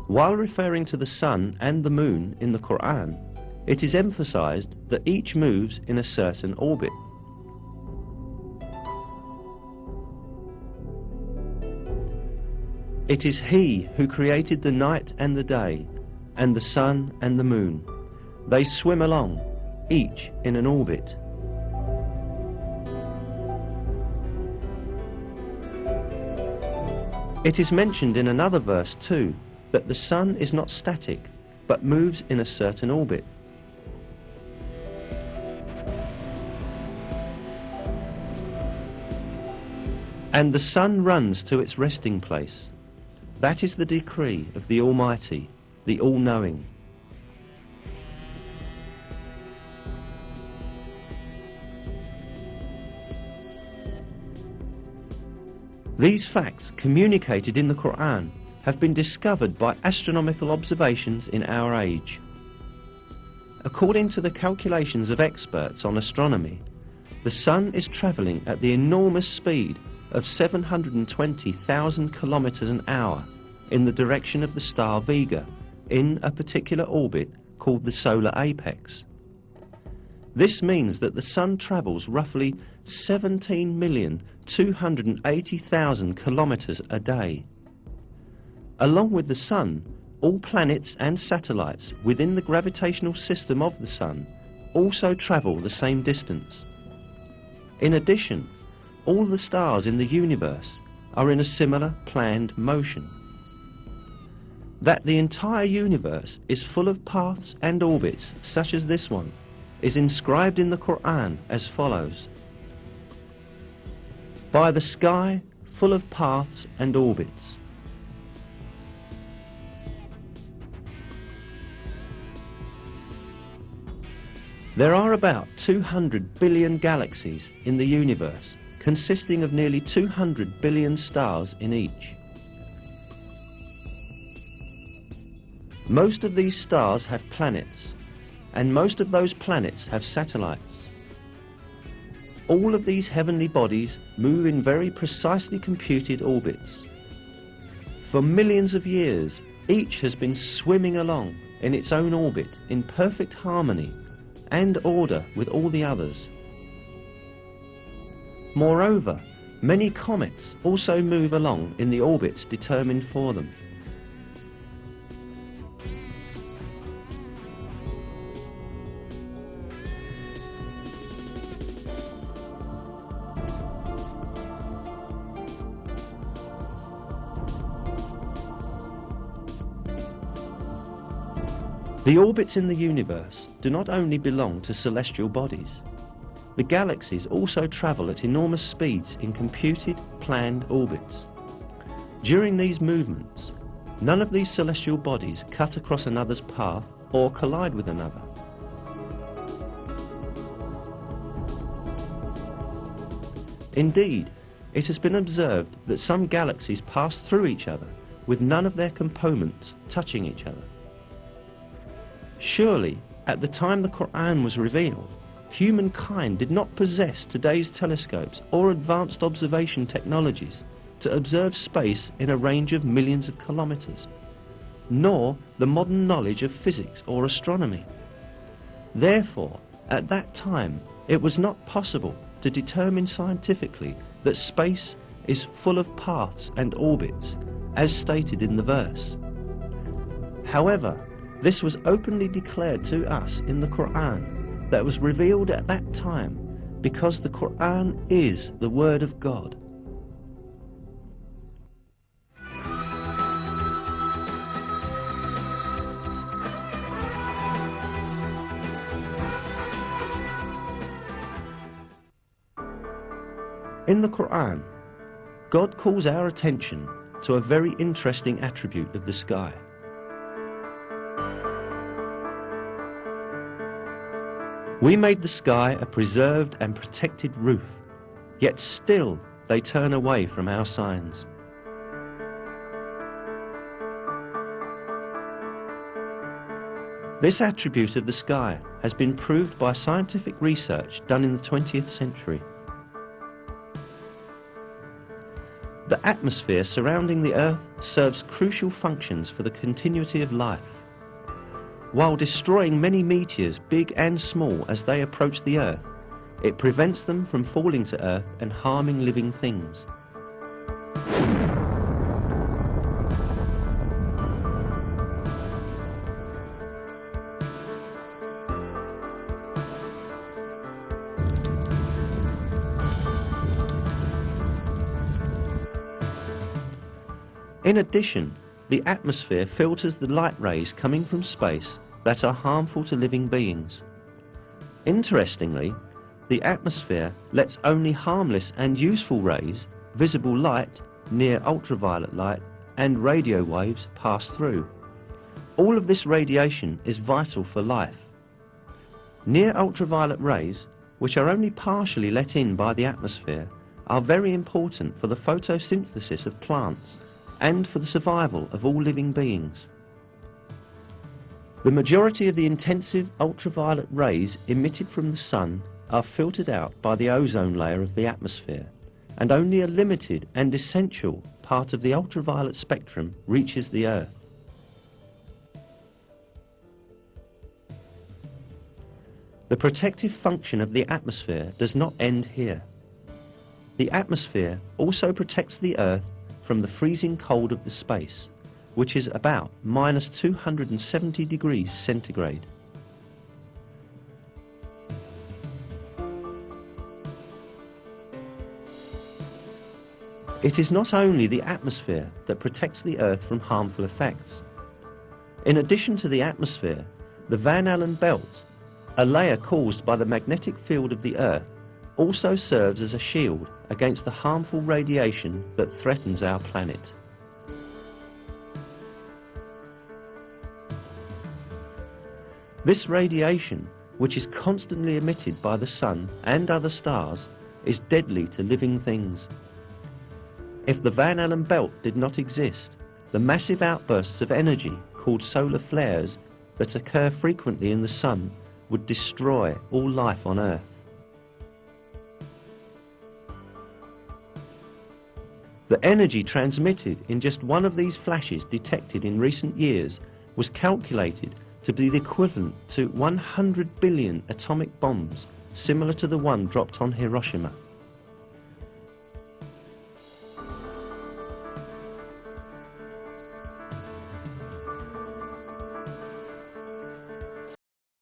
While referring to the sun and the moon in the Qur'an, it is emphasized that each moves in a certain orbit. It is He who created the night and the day, and the sun and the moon. They swim along, each in an orbit. It is mentioned in another verse too, that the sun is not static, but moves in a certain orbit. And the sun runs to its resting place. That is the decree of the Almighty, the All-Knowing. These facts communicated in the Qur'an have been discovered by astronomical observations in our age. According to the calculations of experts on astronomy, the sun is travelling at the enormous speed of 720,000 kilometers an hour in the direction of the star Vega in a particular orbit called the solar apex. This means that the sun travels roughly 17,280,000 kilometers a day. Along with the sun, all planets and satellites within the gravitational system of the sun also travel the same distance. In addition, all the stars in the universe are in a similar planned motion. That the entire universe is full of paths and orbits such as this one is inscribed in the Qur'an as follows: by the sky full of paths and orbits. There are about 200 billion galaxies in the universe, consisting of nearly 200 billion stars in each. Most of these stars have planets, and most of those planets have satellites. All of these heavenly bodies move in very precisely computed orbits. For millions of years, each has been swimming along in its own orbit in perfect harmony and order with all the others. Moreover, many comets also move along in the orbits determined for them. The orbits in the universe do not only belong to celestial bodies. The galaxies also travel at enormous speeds in computed, planned orbits. During these movements, none of these celestial bodies cut across another's path or collide with another. Indeed, it has been observed that some galaxies pass through each other with none of their components touching each other. Surely, at the time the Qur'an was revealed, humankind did not possess today's telescopes or advanced observation technologies to observe space in a range of millions of kilometers, nor the modern knowledge of physics or astronomy. Therefore, at that time, it was not possible to determine scientifically that space is full of paths and orbits, as stated in the verse. However, this was openly declared to us in the Qur'an that was revealed at that time, because the Qur'an is the Word of God. In the Qur'an, God calls our attention to a very interesting attribute of the sky. We made the sky a preserved and protected roof, yet still they turn away from our signs. This attribute of the sky has been proved by scientific research done in the 20th century. The atmosphere surrounding the Earth serves crucial functions for the continuity of life. While destroying many meteors, big and small, as they approach the Earth, it prevents them from falling to Earth and harming living things. In addition, the atmosphere filters the light rays coming from space that are harmful to living beings. Interestingly, the atmosphere lets only harmless and useful rays, visible light, near ultraviolet light, and radio waves pass through. All of this radiation is vital for life. Near ultraviolet rays, which are only partially let in by the atmosphere, are very important for the photosynthesis of plants and for the survival of all living beings. The majority of the intensive ultraviolet rays emitted from the sun are filtered out by the ozone layer of the atmosphere, and only a limited and essential part of the ultraviolet spectrum reaches the Earth. The protective function of the atmosphere does not end here. The atmosphere also protects the Earth from the freezing cold of the space, which is about -270 degrees centigrade. It is not only the atmosphere that protects the Earth from harmful effects. In addition to the atmosphere, the Van Allen belt, a layer caused by the magnetic field of the Earth, also serves as a shield against the harmful radiation that threatens our planet. This radiation, which is constantly emitted by the sun and other stars, is deadly to living things. If the Van Allen belt did not exist, the massive outbursts of energy called solar flares that occur frequently in the sun would destroy all life on Earth. The energy transmitted in just one of these flashes detected in recent years was calculated to be the equivalent to 100 billion atomic bombs, similar to the one dropped on Hiroshima.